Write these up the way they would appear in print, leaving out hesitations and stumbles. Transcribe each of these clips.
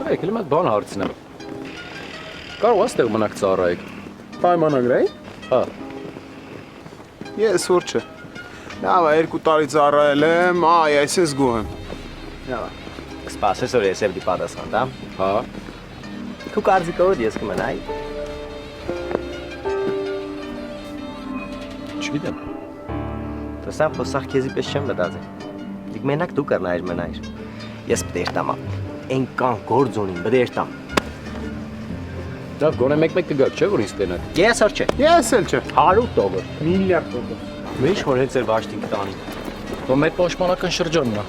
Տղեկ, էլ մեկ բան հարցնեմ։ Կարող ես տեղ մնաք ծառայեք։ Պայմանագրայի։ Հա։ Ես որ չէ։ Լավ, 2 տարի ծառայել եմ, այ այսպես զգում եմ։ Լավ։ Սպասես որ ես էլի պատասխան տամ։ Հա։ Քու կարծիքով ես կմնայի։ Չգիտեմ։ Տեսավ խոսախ քեզի պես չեմ մտածել։ Դիք մենակ դու կռնայր մնայր։ Ես պետք է տամ։ Էնքան գործ ունիմ, պետք է տամ։ Լավ, գոնե մեկ-մեկ կգաք, չէ՞ որ ինձ տենակ։ Ես որ չէ։ Ես էլ չէ։ 100%։ Միլիարդ տոկոս։ Միշտ որ հենց էր վաշտին կտանի։ Դու մեր պաշտպանական շրջանն է։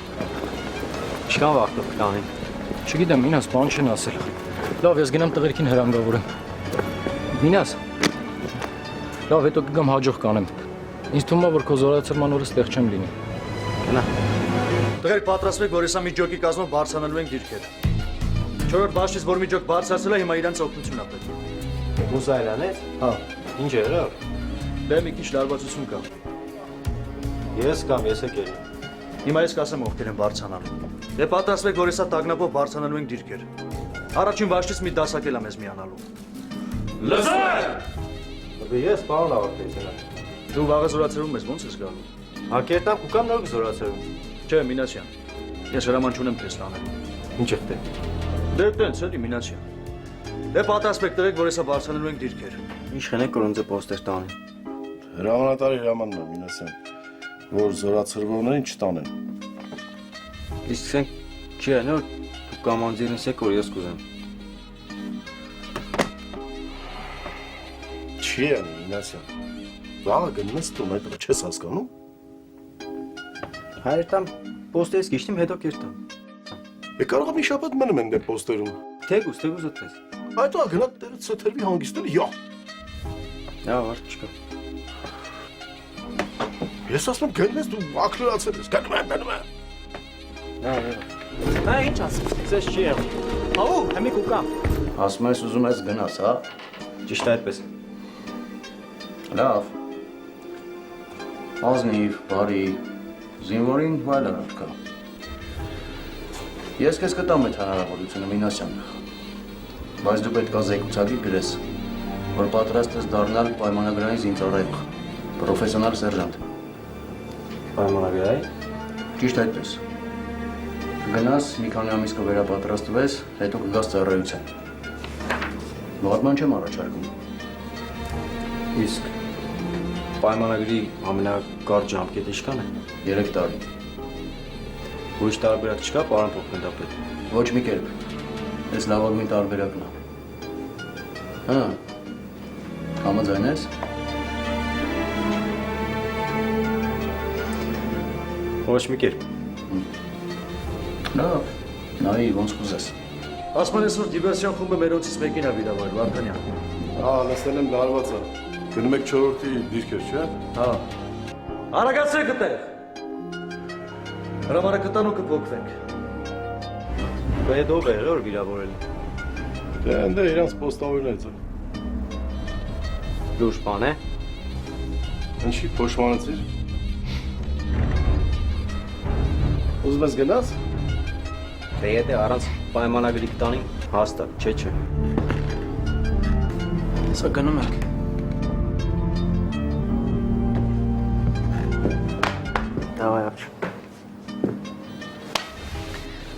Ինչքան վաղ կտանի։ Չգիտեմ, ինձ բան չեն ասել։ Լավ, ես գնամ տղերքին հրանգավորեմ։ Մինաս։ Լավ, հետո կգամ հաջող կանեմ։ Ինձ թվում է, որ քո զորացման օրը ստեղ չեմ լինի։ Գնա։ Տղեր պատրաստվեք, որ հեսա միջոկի կազմով բարձրանալու ենք դիրքեր։ 4-րդ բաշտից որ միջոկ բարձրացել է, հիմա իրանց օգնություն ա պետք։ Մուսայելան է։ Հա, Ինչ է հրա։ դե մի քիչ լարվածություն կա։ Ես կամ ես եկել։ Հիմա ես կասեմ ովքեր են բարձրանալու։ Դե պատրաստվեք, որ հեսա տագնապով բարձրանալու ենք դիրքեր։ Առաջին բաշտից մի դասակել ա մեզ միանալու։ Բայց ես բան ավարտեցի։ Դու վաղը զորացրում ես, ո՞նց ես գալու։ Հակերտամ ու կամ նոր զորացրում։ Չէ, Մինասյան։ Ես հրաման չունեմ քեզ տանել։ Ինչ եղտե։ Դե տենց էլի Մինասյան։ Դե պատրաստվեք, տղեկ, որ հեսա բարձրանալու ենք դիրքեր։ Ինչ խնեք որ ինձ պոստեր տանի։ Հրամանատարի հրամանն է, Մինասյան, որ զորացրվողներին չտանեն։ Իսկ սենք չի անոր դու կոմանդիրին եք որ ես կուզեմ։ Չի անի, Մինասյան։ Վաղը գնում ես տուն, այդ չես հասկանում։ Հայրտամ պոստերս գիշտիմ հետո կերտամ։ Է կարող է մի շաբաթ մնում են դե պոստերում։ Թեգուս ուտես։ Այդ ա գնա դերից սեթերվի հանգիստել, յա։ Լավ, արդ չկա։ Ես ասում եմ գնում ես դու ակլորացել ես, գնում եմ։ Հա, ինչ ասես, ես չի եղել։ Հաու, հեմի կուկամ։ Ասում ես ուզում ես գնաս, հա։ Ճիշտ այդպես։ Լավ։ Ազնիվ, բարի, զինվորին վայելանալ կա։ Ես քեզ կտամ այդ հնարավորությունը, Մինասյան։ Բայց դու պետք է զեկուցակի գրես, որ պատրաստ ես դառնալ պայմանագրային զինծառայող, պրոֆեսիոնալ սերժանտ։ Պայմանագրայի։ Ճիշտ այդպես։ Գնաս, մի քանի ամիս կվերապատրաստվես, հետո կգաս ծառայության։ Նորմալ չեմ առաջարկում։ Իսկ պայմանագրի ամենակարճ ժամկետը ինչքան է։ 3 տարի։ Ուրիշ տարբերակ չկա, պարոն փոխնետապետ։ Ոչ մի կերպ։ Այս լավագույն տարբերակն է։ Հա։ Համաձայն ես։ Ոչ մի կերպ։ Լավ, նայի ոնց կուզես։ Ասում ես որ դիվերսիոն խումբը մերոնցից մեկին ա վիրավորել, Վարդանյան։ Հա, լսել եմ լարված է։ Գնում եք 4-րդի դիրքեր, չէ՞։ Հա։ Արագացրեք այդտեղ։ Հրամանը կտան ու կփոխվենք։ Բայց ով է որ վիրավորել։ Դե ընդ իրանց պոստավորներից է։ Լուրջ բան է։ Ինչի փոշմանեցիր։ Ուզում ես գնաս։ Դե եթե առանց պայմանագրի կտանի հաստատ, չէ։ Սա գնում ենք։ Давай, ապչ։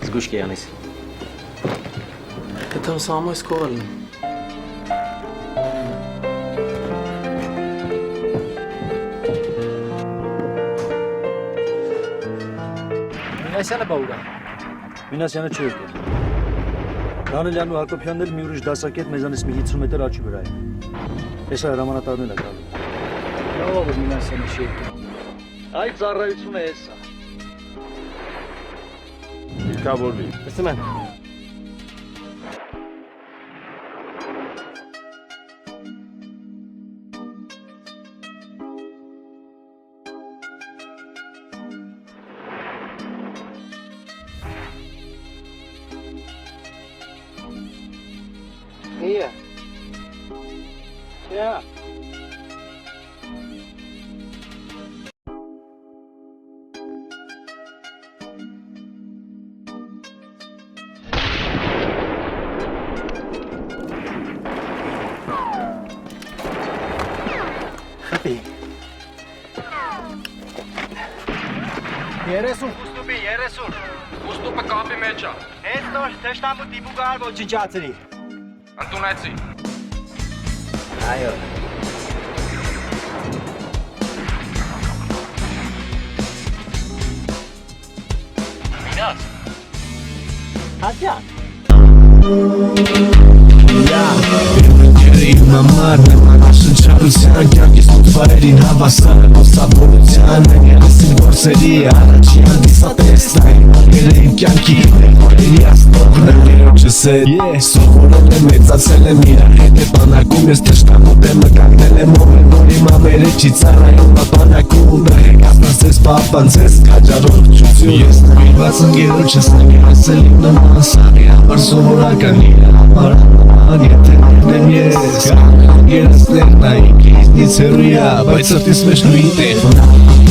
Զգուշ կյանես։ Это самое скорое. Մինասյանը բա ուր է։ Մինասյանը չի եկել։ Դանելյանն ու Հակոբյանն էլ մի ուրիշ դասակետ մեզանից մի 50 մետր աճի վրա է։ Հեսա հրամանատարն էլ է գալու։ Լավ որ Մինասյանը չի եկել։ Այդ ծառայությունը է սա։ Դիրքավորվի։ Լսում եմ։ Hier. Ja. Ստուպի։ 30 Ստուպի, 30։ Ուստուպը կապի մեջ է։ Հենց նոր թշնամու դիպուկար ոչնչացրի։ Ընդունեցի։ Այո։ Մինաս։ Հատյան։ Իմ համար նմանաշն չարության կյանքիս մուտվայրին հավասար ոսավորության ասին գործերի առաջի հանդիսատեսն այն մարգերը իմ կյանքի նեղորերի աստողն երոջս է սովորել եմ մեծացել եմ իրա հետ է բանակում ես թշնամուտ եմ մկակնել եմ ով են որ իմ ամերը չի ծառայում ապանակում հեկասնաս ես պապան ձեզ կաջարողջություն ես նվիրված ընկերոջս նգեր ասել իմ նման սաղի համար սովորական իրա համար Եթե ներնեմ ես Գերացներ նայք Իզնից հերույա Բայց սրտիս մեջ նույն տեղ